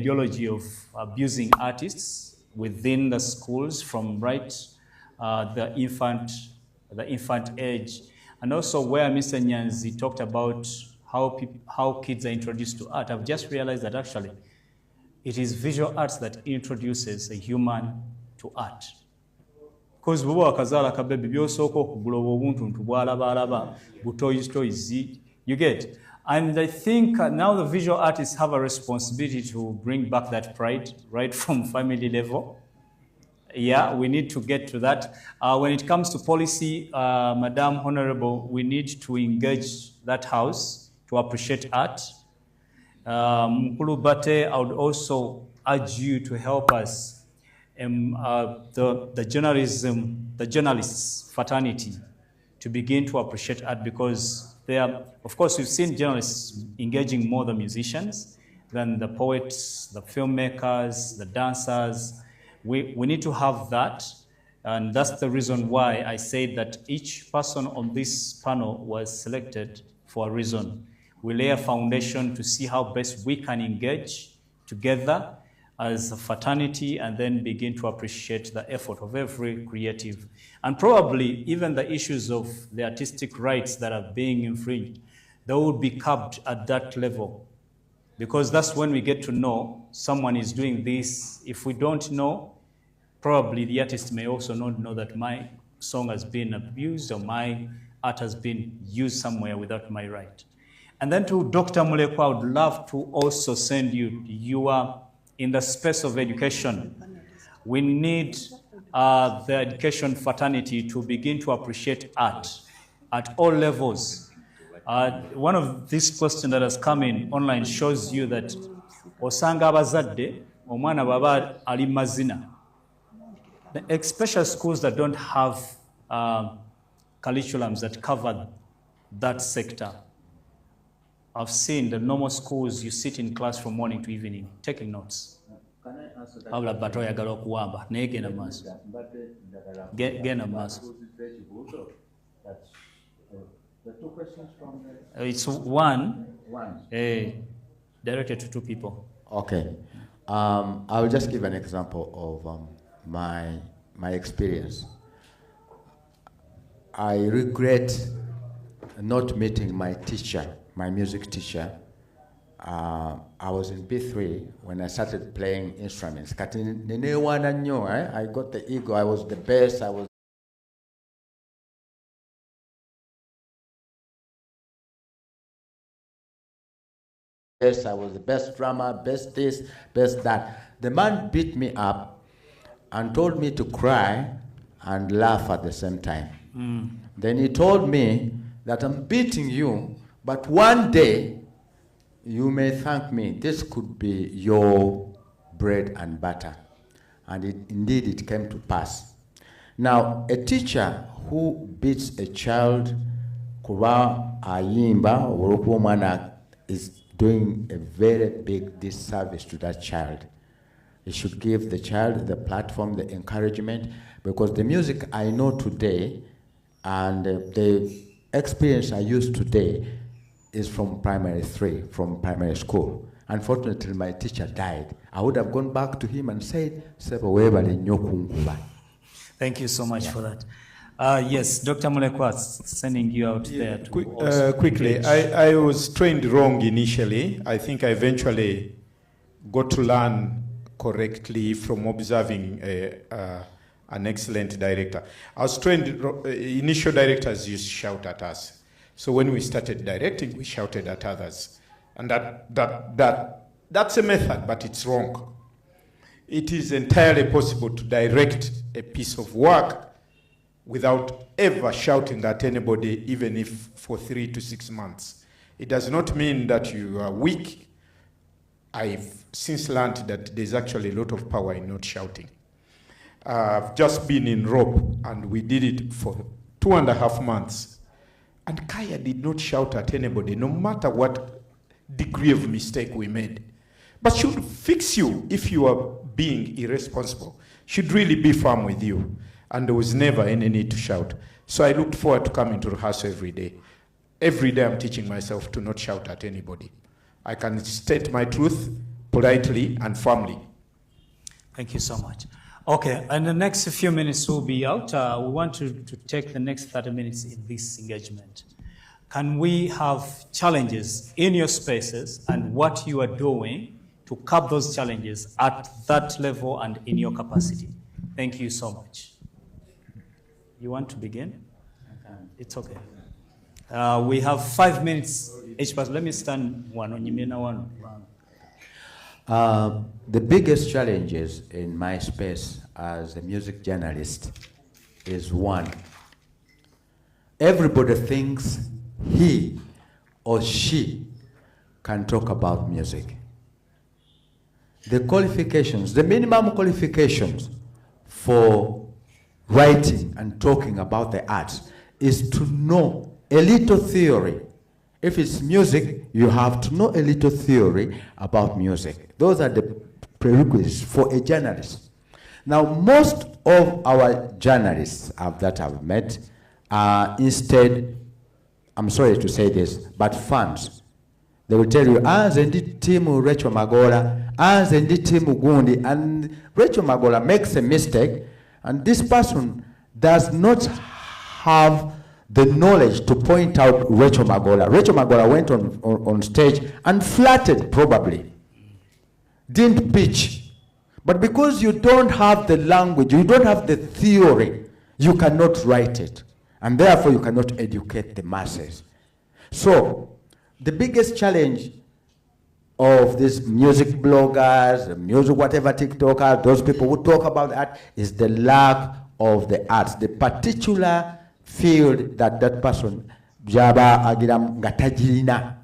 ideology of abusing artists within the schools from the infant age, and also where Mr. Nyanzi talked about how kids are introduced to art. I've just realized that actually it is visual arts that introduces a human to art. Because we work as a baby, you get. And I think now the visual artists have a responsibility to bring back that pride right from family level. Yeah, we need to get to that. When it comes to policy, Madam Honorable, we need to engage that house to appreciate art. Mkulu Bate, I would also urge you to help us, the journalists fraternity, to begin to appreciate art, because of course, we've seen journalists engaging more the musicians than the poets, the filmmakers, the dancers. We need to have that, and that's the reason why I said that each person on this panel was selected for a reason. We lay a foundation to see how best we can engage together as a fraternity and then begin to appreciate the effort of every creative. And probably even the issues of the artistic rights that are being infringed, they will be curbed at that level, because that's when we get to know someone is doing this. If we don't know, probably the artist may also not know that my song has been abused or my art has been used somewhere without my right. And then to Dr. Mulekwa, I would love to also send you are in the space of education. We need the education fraternity to begin to appreciate art at all levels. One of these questions that has come in online shows you that osanga abazadde omwana baba ali mazina. Especially schools that don't have curriculums that cover that sector. I've seen the normal schools, you sit in class from morning to evening, taking notes. Can I answer that? The two questions from it's one. Directed to two people. Okay. I will just give an example of my experience. I regret not meeting my teacher, my music teacher. I was in B3 when I started playing instruments. I got the ego, I was the best, I was the best drummer, best this, best that. The man beat me up and told me to cry and laugh at the same time. Then he told me that I'm beating you, but one day you may thank me. This could be your bread and butter. And indeed it came to pass. Now, a teacher who beats a child kuba ayimba or is doing a very big disservice to that child. He should give the child the platform, the encouragement, because the music I know today and the experience I use today is from primary 3, from primary school. Unfortunately, my teacher died. I would have gone back to him and said, thank you so much for that. Yes, Dr. Mulekwa, sending you out there. To quickly, I was trained wrong initially. I think I eventually got to learn correctly from observing an excellent director. I was trained, initial directors used to shout at us. So when we started directing, we shouted at others. And that's a method, but it's wrong. It is entirely possible to direct a piece of work without ever shouting at anybody, even if for 3 to 6 months. It does not mean that you are weak. I've since learned that there's actually a lot of power in not shouting. I've just been in rope, and we did it for 2.5 months. And Kaya did not shout at anybody, no matter what degree of mistake we made. But should fix you if you are being irresponsible. Should really be firm with you. And there was never any need to shout. So I looked forward to coming to rehearsal every day. Every day I'm teaching myself to not shout at anybody. I can state my truth politely and firmly. Thank you so much. Okay, and the next few minutes will be out. We want to take the next 30 minutes in this engagement. Can we have challenges in your spaces and what you are doing to curb those challenges at that level and in your capacity? Thank you so much. You want to begin? It's okay. We have 5 minutes each person. Let me stand one on Yimina one. The biggest challenges in my space as a music journalist is one. Everybody thinks he or she can talk about music. The qualifications, the minimum qualifications for writing and talking about the arts is to know a little theory. If it's music, you have to know a little theory about music. Those are the prerequisites for a journalist. Now, most of our journalists that I've met are instead, I'm sorry to say this, but fans. They will tell you, zendi timu Rachel Magola, zendi timu Gundi, and Rachel Magola makes a mistake, and this person does not have the knowledge to point out Rachel Magola. Rachel Magola went on stage and flirted, probably. Didn't pitch. But because you don't have the language, you don't have the theory, you cannot write it. And therefore you cannot educate the masses. So, the biggest challenge of these music bloggers, music whatever TikTokers, those people who talk about that, is the lack of the arts, the particular field that person jaba agiram gatajirina.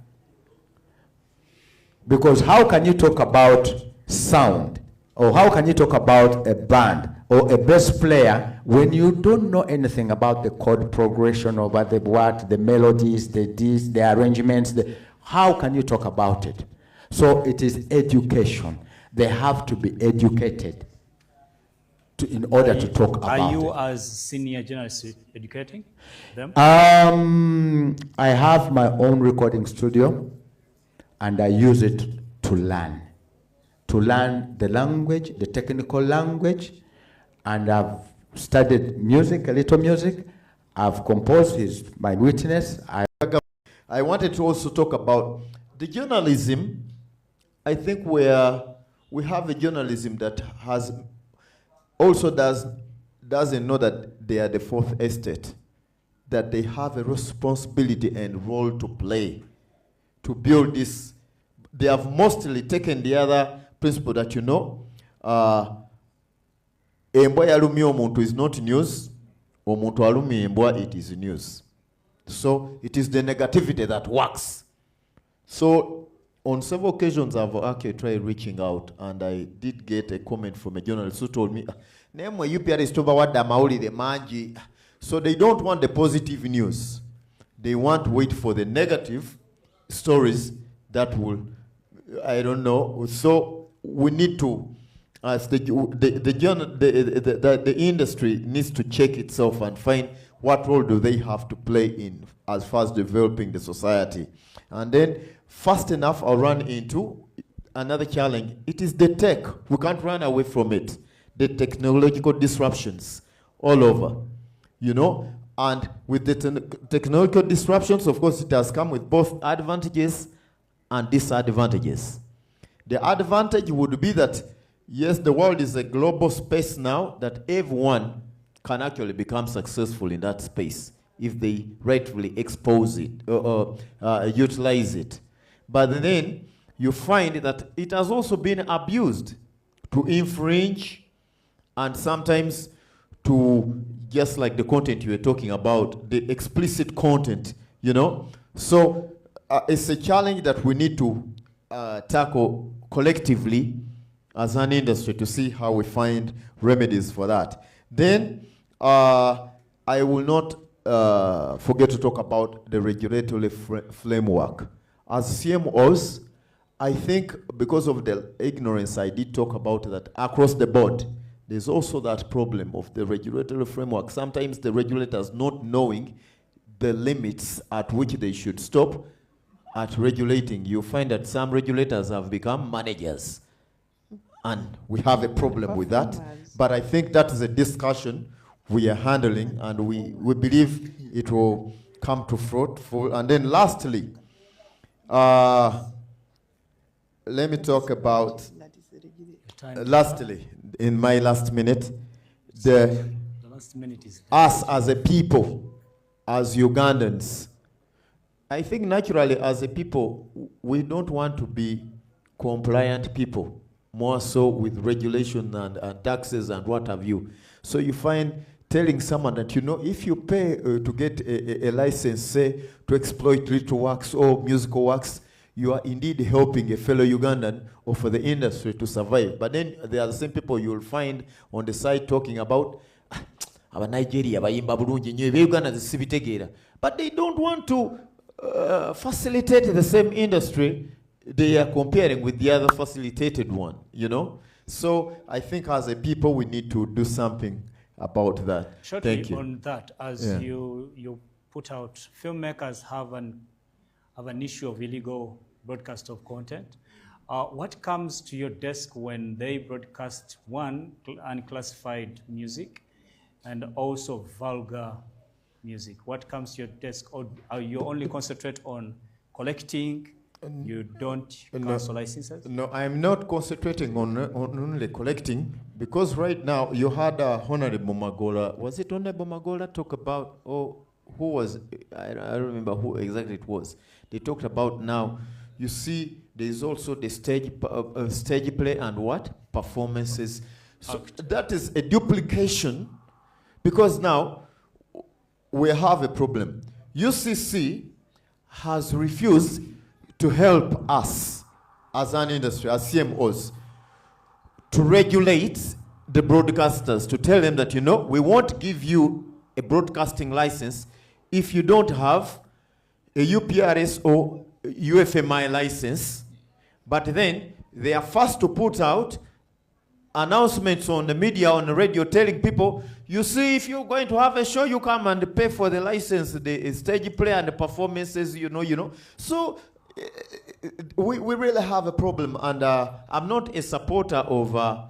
Because how can you talk about sound, or how can you talk about a band or a bass player when you don't know anything about the chord progression, or about the melodies, the arrangements? How can you talk about it? So it is education. They have to be educated in order to talk about it. Are you, as senior journalist, educating them? I have my own recording studio, and I use it to learn the language, the technical language, and I've studied music, a little music. I've composed, he's my witness. I wanted to also talk about the journalism. I think we have a journalism that also doesn't know that they are the fourth estate, that they have a responsibility and role to play to build this. They have mostly taken the other principle that, embwa yalumya omuntu is not news, omuntu alumya embwa it is news. So it is the negativity that works. So on several occasions I've actually tried reaching out, and I did get a comment from a journalist who told me, so they don't want the positive news. They want to wait for the negative stories that will, I don't know. So we need to, as the industry needs to check itself and find what role do they have to play in as far as developing the society. And then fast enough I'll run into another challenge. It is the tech. We can't run away from it. The technological disruptions all over, and with the technological disruptions, of course, it has come with both advantages and disadvantages. The advantage would be that, yes, the world is a global space now, that everyone can actually become successful in that space if they rightfully expose it or utilize it. But then you find that it has also been abused to infringe, and sometimes to, just like the content you were talking about, the explicit content, So it's a challenge that we need to tackle collectively as an industry to see how we find remedies for that. Then I will not forget to talk about the regulatory framework. As CMOs, I think because of the ignorance I did talk about that across the board, there's also that problem of the regulatory framework. Sometimes the regulators not knowing the limits at which they should stop at regulating. You find that some regulators have become managers. And we have a problem with that. But I think that is a discussion we are handling, and we believe it will come to fruitful. And then lastly, let me talk about, lastly, in my last minute, the last minute is us as a people, as Ugandans. I think naturally as a people, we don't want to be compliant people, more so with regulation and taxes and what have you. So you find telling someone that, you know, if you pay to get a license, say, to exploit little works or musical works, you are indeed helping a fellow Ugandan or for the industry to survive. But then there are the same people you will find on the side talking about aba Nigeria bayimba bulungi nnyo ebe Uganda zisibitegeera, but they don't want to facilitate the same industry they are comparing with the other facilitated one, you know. So I think as a people we need to do something about that. Shortly Thank you. on that, as you put out, filmmakers have an issue of illegal broadcast of content. What comes to your desk when they broadcast one, unclassified music, and also vulgar music? What comes to your desk? Or are you only concentrate on collecting? You don't cancel licenses? No, I'm not concentrating on only collecting, because right now you had Honorable Magola. Was it Honorable Magola talk about, who was, I don't remember who exactly it was. They talked about now, you see, there's also the stage play and what? Performances. So that is a duplication, because now we have a problem. UCC has refused to help us as an industry, as CMOs, to regulate the broadcasters, to tell them that, you know, we won't give you a broadcasting license if you don't have a UPRS or UFMI license. But then they are first to put out announcements on the media, on the radio, telling people, you see, if you're going to have a show, you come and pay for the license, the stage play and the performances, you know. So we really have a problem, and I'm not a supporter of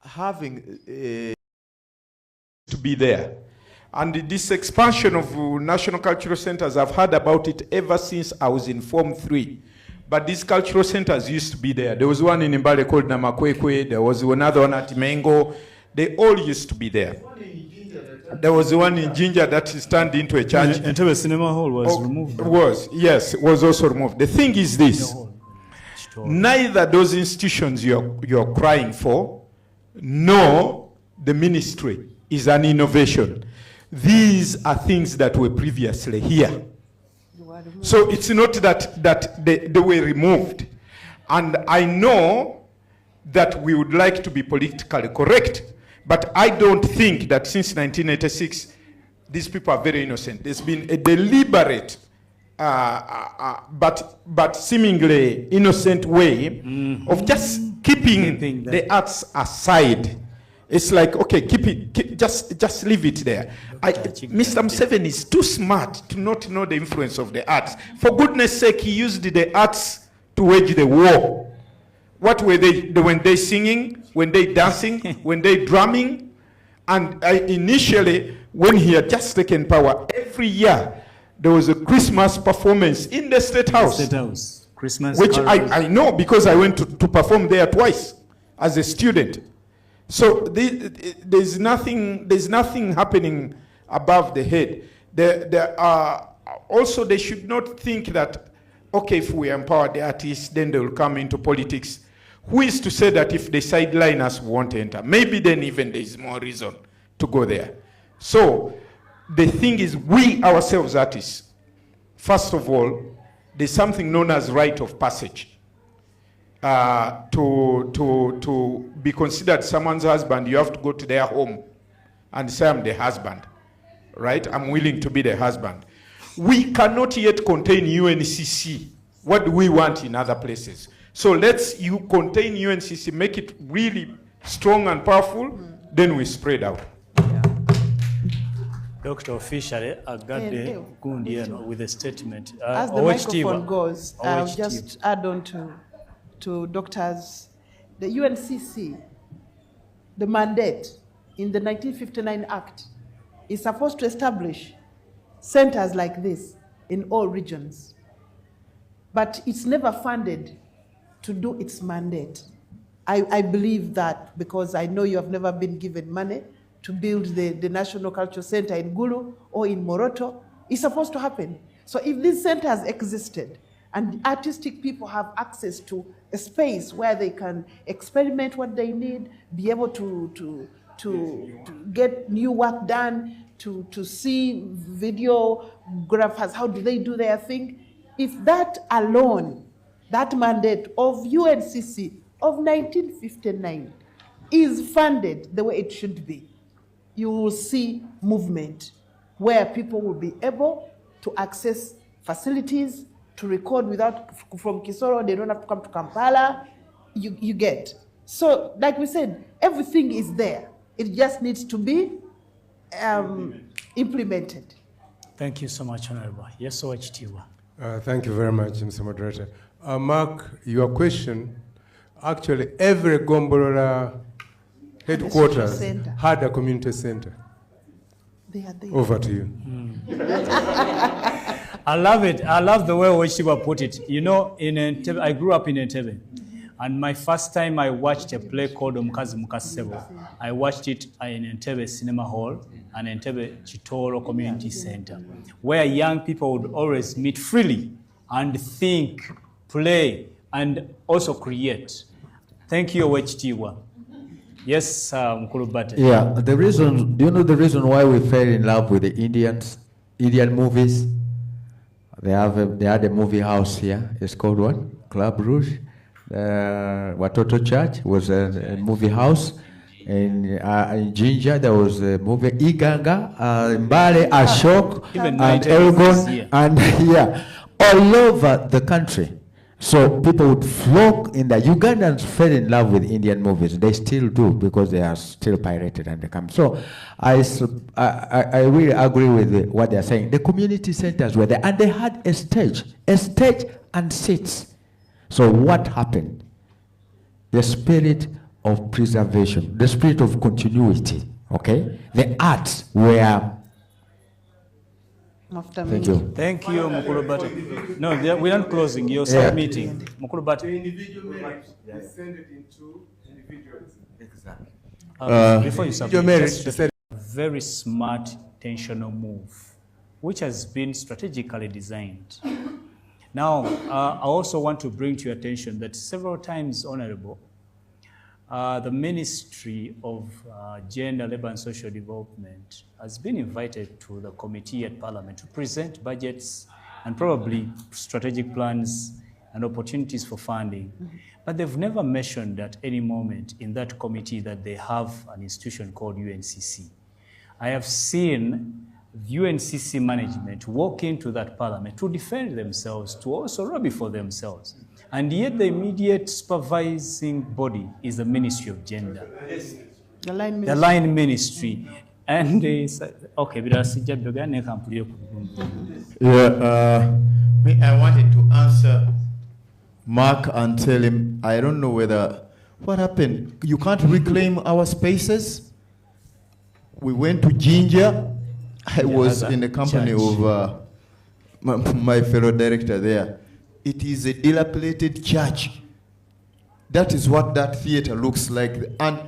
having to be there. And this expansion of national cultural centers, I've heard about it ever since I was in Form 3. But these cultural centers used to be there. There was one in Mbale called Namakwekwe. There was another one at Mengo. They all used to be there. There was one in Ginger that is turned into a church. Entebbe Cinema Hall was removed. Was also removed. The thing is this. Neither those institutions you're crying for, nor the ministry is an innovation. These are things that were previously here. So it's not that they were removed. And I know that we would like to be politically correct, but I don't think that since 1986, these people are very innocent. There's been a deliberate, but seemingly innocent way of just keeping the arts aside. It's like, okay, just leave it there. Mr. Museveni is too smart to not know the influence of the arts. For goodness sake, he used the arts to wage the war. What were they when they singing, when they dancing, when they drumming? And initially, when he had just taken power, every year there was a Christmas performance in the State House. State House. Christmas. Which I know because I went to perform there twice as a student. So there's nothing happening above the head. There are also, they should not think that, okay, if we empower the artists, then they will come into politics. Who is to say that if they sideline us, we won't enter? Maybe then even there is more reason to go there. So the thing is, we ourselves artists, first of all, there's something known as rite of passage. To be considered someone's husband, you have to go to their home and say, I'm the husband, right? I'm willing to be the husband. We cannot yet contain UNCC. What do we want in other places? So let's contain UNCC, make it really strong and powerful, then we spread out. Dr. Officially, Agadde Gundi with a statement. As the microphone goes, I'll just add on to Doctor's the UNCC, the mandate in the 1959 Act is supposed to establish centers like this in all regions. But it's never funded to do its mandate. I believe that because I know you have never been given money to build the National Cultural Center in Gulu or in Moroto. It's supposed to happen. So if these centers existed and artistic people have access to a space where they can experiment what they need, be able to get new work done, to see videographers, how do they do their thing? If that alone, that mandate of UNCC of 1959 is funded the way it should be, you will see movement where people will be able to access facilities, to record without, from Kisoro, they don't have to come to Kampala, you get. So, like we said, everything is there. It just needs to be implemented. Thank you so much, Honorable. Yes, OHTW. Thank you very much, Mr. Moderator. Mark, your question, actually every Gombolola headquarters had a community center. They are there. Over to you. I love it. I love the way OHTW put it. You know, in Entebbe, I grew up in Entebbe, and my first time I watched a play called Omukazi Mukasebo, I watched it in Entebbe Cinema Hall and Entebbe Chitoro Community Center, where young people would always meet freely and think, play, and also create. Thank you, OHTW. Yes, Mkulubate. Yeah, the reason, do you know the reason why we fell in love with the Indian movies? They had a movie house here. It's called what? Club Rouge. Watoto Church was a movie house. In Jinja, there was a movie Iganga, Mbale, Ashok, and Elgon, and yeah, all over the country. So people would flock in the Ugandans fell in love with Indian movies. They still do because they are still pirated and they come. So I really agree with what they are saying. The community centers were there and they had a stage and seats. So what happened? The spirit of preservation, the spirit of continuity, okay? The arts were... Thank you. Thank you, Mukulubate. No, we're not closing. You're submitting. Mukulubate. Individual merits descended into individualism. Exactly. Before you submit, just a very smart, intentional move, which has been strategically designed. Now, I also want to bring to your attention that several times, Honorable, the Ministry of Gender, Labour and Social Development has been invited to the committee at Parliament to present budgets and probably strategic plans and opportunities for funding. But they've never mentioned at any moment in that committee that they have an institution called UNCC. I have seen UNCC management walk into that Parliament to defend themselves, to also lobby for themselves. And yet the immediate supervising body is the Ministry of Gender. The line ministry. The line ministry. And okay, I wanted to answer Mark and tell him, I don't know whether, what happened? You can't reclaim our spaces? We went to Jinja. I was in the company of my fellow director there. It is a dilapidated church. That is what that theater looks like. And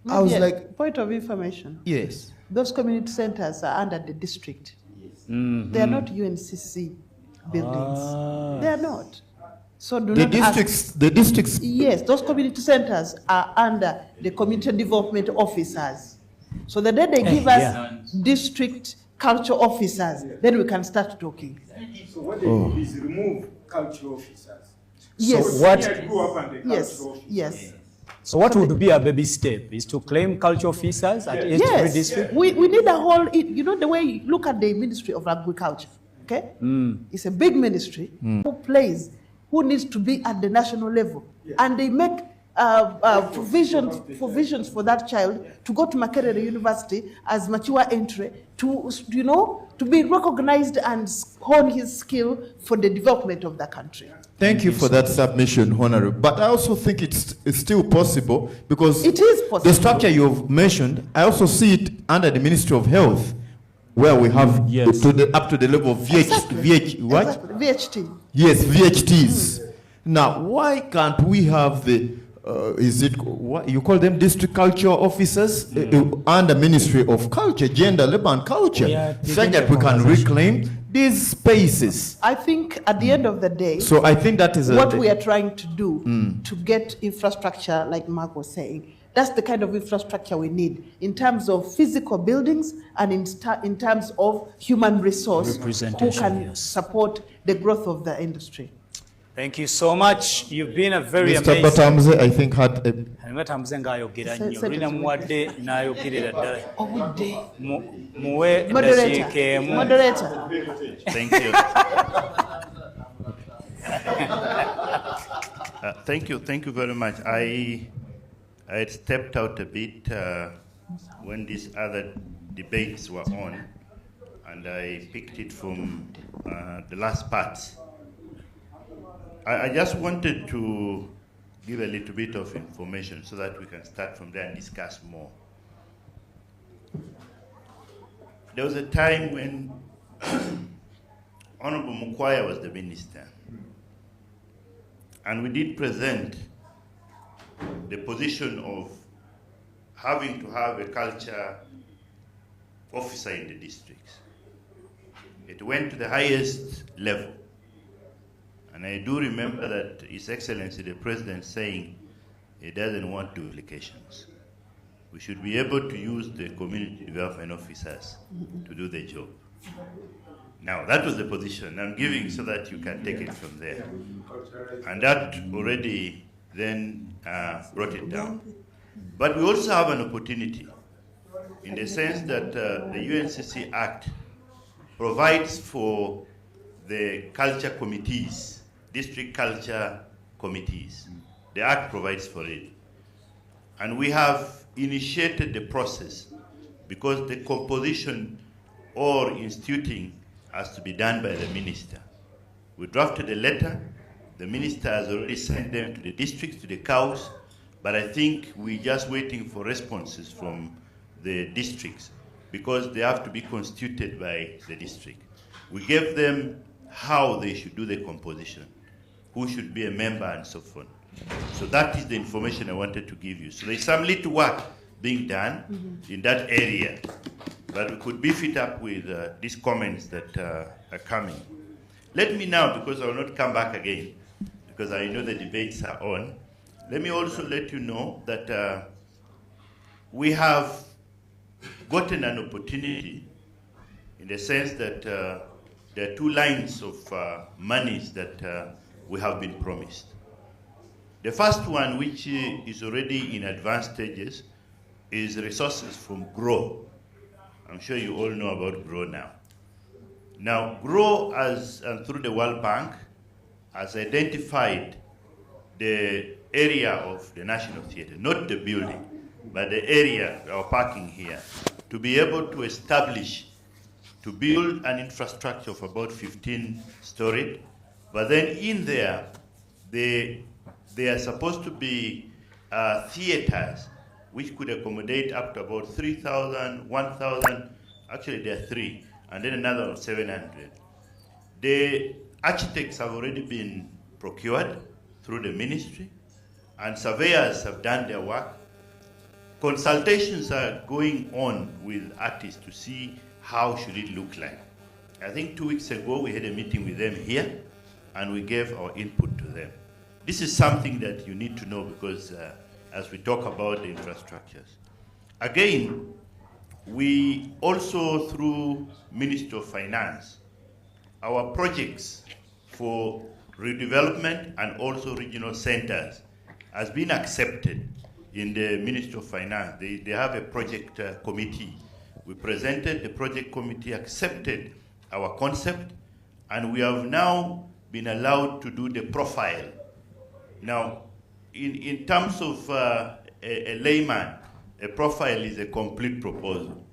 I was like... Point of information. Yes. Those community centers are under the district. Yes. Mm-hmm. They are not UNCC buildings. They are not. So do not ask. The districts... Yes, those community centers are under the community development officers. So the day they give us district culture officers, then we can start talking. So what they do is remove culture officers. Yes. So what? Go up and Yes. Yes. So what would be a baby step is to claim culture officers at each district? We need a whole, you know, the way you look at the Ministry of Agriculture, okay? It's a big ministry who plays, who needs to be at the national level. And they make provisions for that child to go to Makerere University as mature entry to, to be recognized and hone his skill for the development of the country. Thank you for that submission, Honorable. But I also think it's still possible because it is possible. The structure you've mentioned, I also see it under the Ministry of Health, where we have up to the level of VHT. Yes, VHTs. Now, why can't we have the what you call them, district culture officers under Ministry of Culture, Gender, Labour and Culture, so that we can reclaim these spaces? I think at the end of the day, so I think that is what we are trying to do to get infrastructure, like Mark was saying. That's the kind of infrastructure we need in terms of physical buildings and in terms of human resource who can support the growth of the industry. Thank you so much. You've been a very Mr. amazing. Batamze, I think, had a... Moderator. Thank you. Thank you very much. I had stepped out a bit when these other debates were on, and I picked it from the last part. I just wanted to give a little bit of information so that we can start from there and discuss more. There was a time when Honorable Mukwaya was the minister, and we did present the position of having to have a culture officer in the districts. It went to the highest level. And I do remember that His Excellency the President saying he doesn't want duplications. We should be able to use the community development officers to do the job. Now, that was the position I'm giving so that you can take it from there. And that already then brought it down. But we also have an opportunity in the sense that the UNCC Act provides for the culture committees, district culture committees. The Act provides for it. And we have initiated the process because the composition or instituting has to be done by the minister. We drafted a letter. The minister has already sent them to the districts, to the cows, but I think we're just waiting for responses from the districts because they have to be constituted by the district. We gave them how they should do the composition, who should be a member and so forth. So that is the information I wanted to give you. So there's some little work being done in that area, but we could beef it up with these comments that are coming. Let me now, because I will not come back again, because I know the debates are on, let me also let you know that we have gotten an opportunity in the sense that there are two lines of monies that we have been promised. The first one, which is already in advanced stages, is resources from GROW. I'm sure you all know about GROW now. Now, GROW, through the World Bank, has identified the area of the National Theatre, not the building, but the area, our parking here, to be able to establish, to build an infrastructure of about 15 storied, but then in there, they are supposed to be theaters which could accommodate up to about 3,000, 1,000, actually there are 3, and then another of 700. The architects have already been procured through the ministry, and surveyors have done their work. Consultations are going on with artists to see how should it look like. I think 2 weeks ago we had a meeting with them here, and we gave our input to them. This is something that you need to know because as we talk about the infrastructures. Again, we also, through Ministry of Finance, our projects for redevelopment and also regional centers has been accepted in the Ministry of Finance. They have a project committee. We presented, the project committee accepted our concept, and we have now been allowed to do the profile. Now, in terms of a layman, a profile is a complete proposal.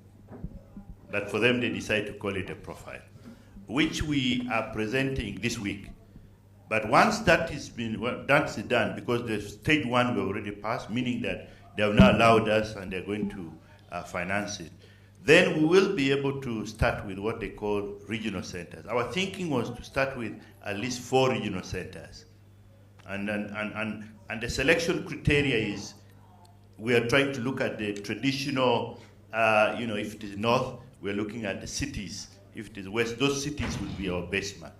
That for them, they decide to call it a profile, which we are presenting this week. But once that is that's done, because the stage one we already passed, meaning that they have now allowed us and they're going to finance it, then we will be able to start with what they call regional centers. Our thinking was to start with at least 4 regional centers. And the selection criteria is, we are trying to look at the traditional, if it is north, we're looking at the cities. If it is west, those cities will be our benchmark.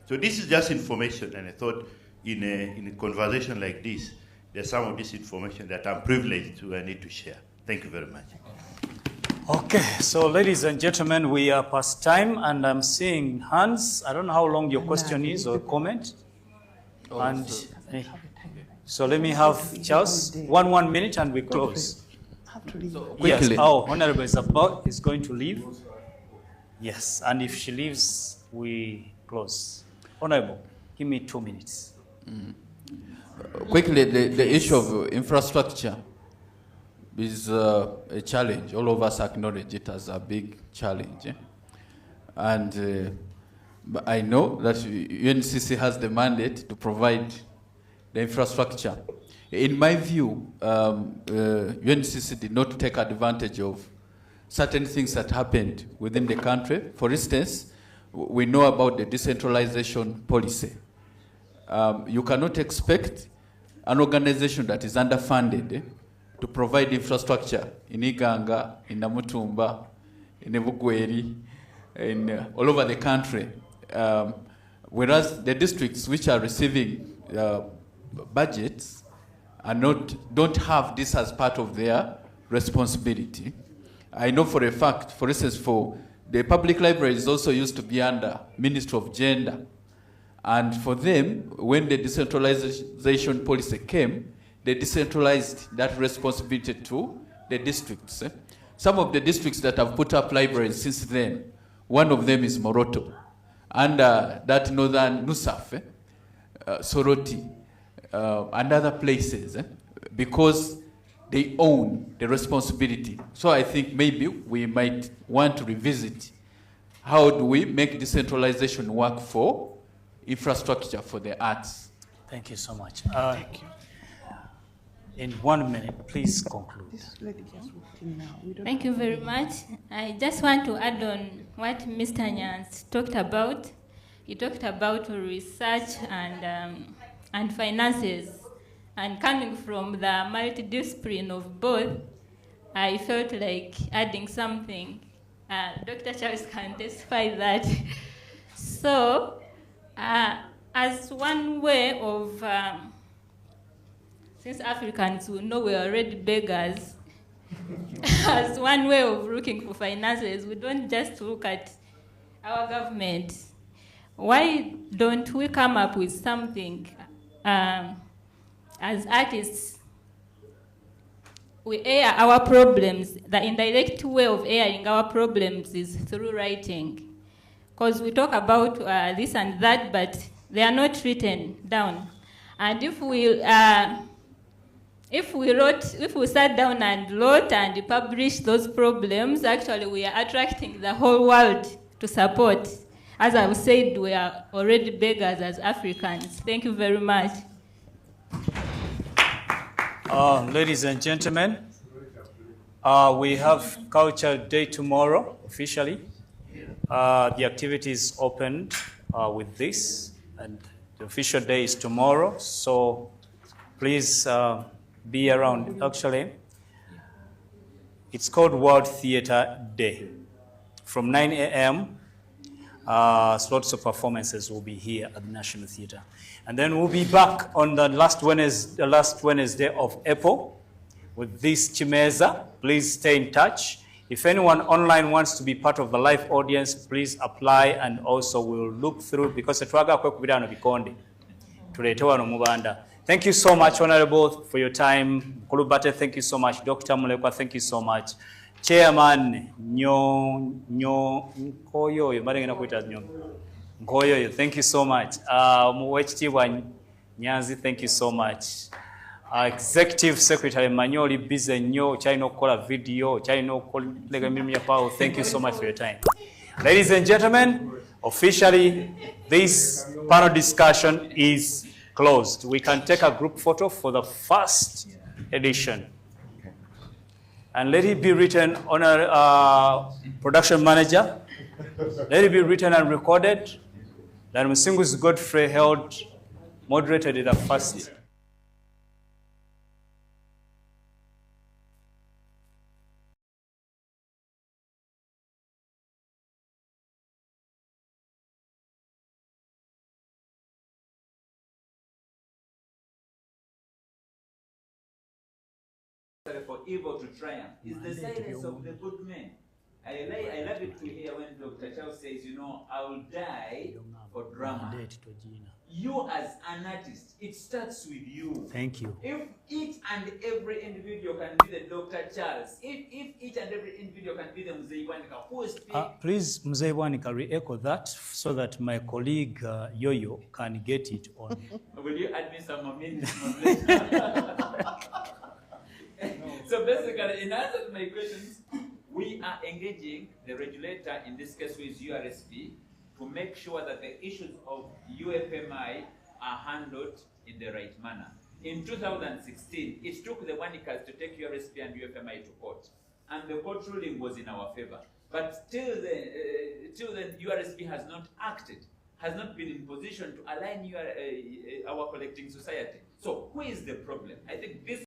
So this is just information, and I thought in a conversation like this, there's some of this information that I'm privileged to and need to share. Thank you very much. Okay, so ladies and gentlemen, we are past time, and I'm seeing hands. I don't know how long your question is or comment. And so let me have Charles, one minute, and we close. So Yes, Honorable is going to leave. Yes, and if she leaves, we close. Honorable, give me 2 minutes. Quickly, the issue of infrastructure is a challenge. All of us acknowledge it as a big challenge. And I know that UNCC has the mandate to provide the infrastructure. In my view, UNCC did not take advantage of certain things that happened within the country. For instance, we know about the decentralization policy. You cannot expect an organization that is underfunded to provide infrastructure in Iganga, in Namutumba, in Ebugweri, all over the country. Whereas the districts which are receiving budgets don't have this as part of their responsibility. I know for a fact, for instance, for the public libraries also used to be under Ministry of Gender. And for them, when the decentralization policy came, they decentralized that responsibility to the districts. Some of the districts that have put up libraries since then, one of them is Moroto, and that northern Nusaf, Soroti, and other places, because they own the responsibility. So I think maybe we might want to revisit how do we make decentralization work for infrastructure for the arts. Thank you so much. Thank you. In 1 minute, please conclude. Thank you very much. I just want to add on what Mr. Nyans talked about. He talked about research and finances. And coming from the multidiscipline of both, I felt like adding something. Dr. Charles can testify that. So, as one way of, since Africans will know we're already beggars, as one way of looking for finances, we don't just look at our government. Why don't we come up with something as artists? We air our problems. The indirect way of airing our problems is through writing. Because we talk about this and that, but they are not written down. And if we sat down and wrote and published those problems, actually we are attracting the whole world to support. As I've said, we are already beggars as Africans. Thank you very much. Ladies and gentlemen, we have Culture Day tomorrow, officially. The activities opened with this, and the official day is tomorrow, so please be around. Actually, it's called World Theatre Day. From 9 a.m., lots of performances will be here at the National Theatre. And then we'll be back on the last Wednesday of April with this Ekimeza. Please stay in touch. If anyone online wants to be part of the live audience, please apply, and also we'll look through, because thank you so much, Honorable, for your time. Kulubate, thank you so much. Dr. Mulekwa, thank you so much. Chairman Nkoyoyo, thank you so much. Mwechitiwa Nyanzi, thank you so much. Executive Secretary Manyoli Bizenyo, China Kola Video, China Kola. Thank you so much for your time. Ladies and gentlemen, officially, this panel discussion is closed. We can take a group photo for the first edition. And let it be written on our production manager. Let it be written and recorded that Musingus Godfrey held, moderated the first. For evil to triumph is the silence of the good men. I love it to hear when Dr. Charles says, you know, I will die for drama. You as an artist, it starts with you. Thank you. If each and every individual can be the Dr. Charles, if each and every individual can be the Mzeiwanika, who is please, Mzeiwanika, re-echo that so that my colleague Yoyo can get it on. Will you add me some minutes? So basically, in answer to my questions, we are engaging the regulator, in this case with URSP, to make sure that the issues of UFMI are handled in the right manner. In 2016, it took the Wanikas to take URSP and UFMI to court, and the court ruling was in our favor. But till then, URSP has not acted, has not been in position to align our collecting society. So who is the problem? I think this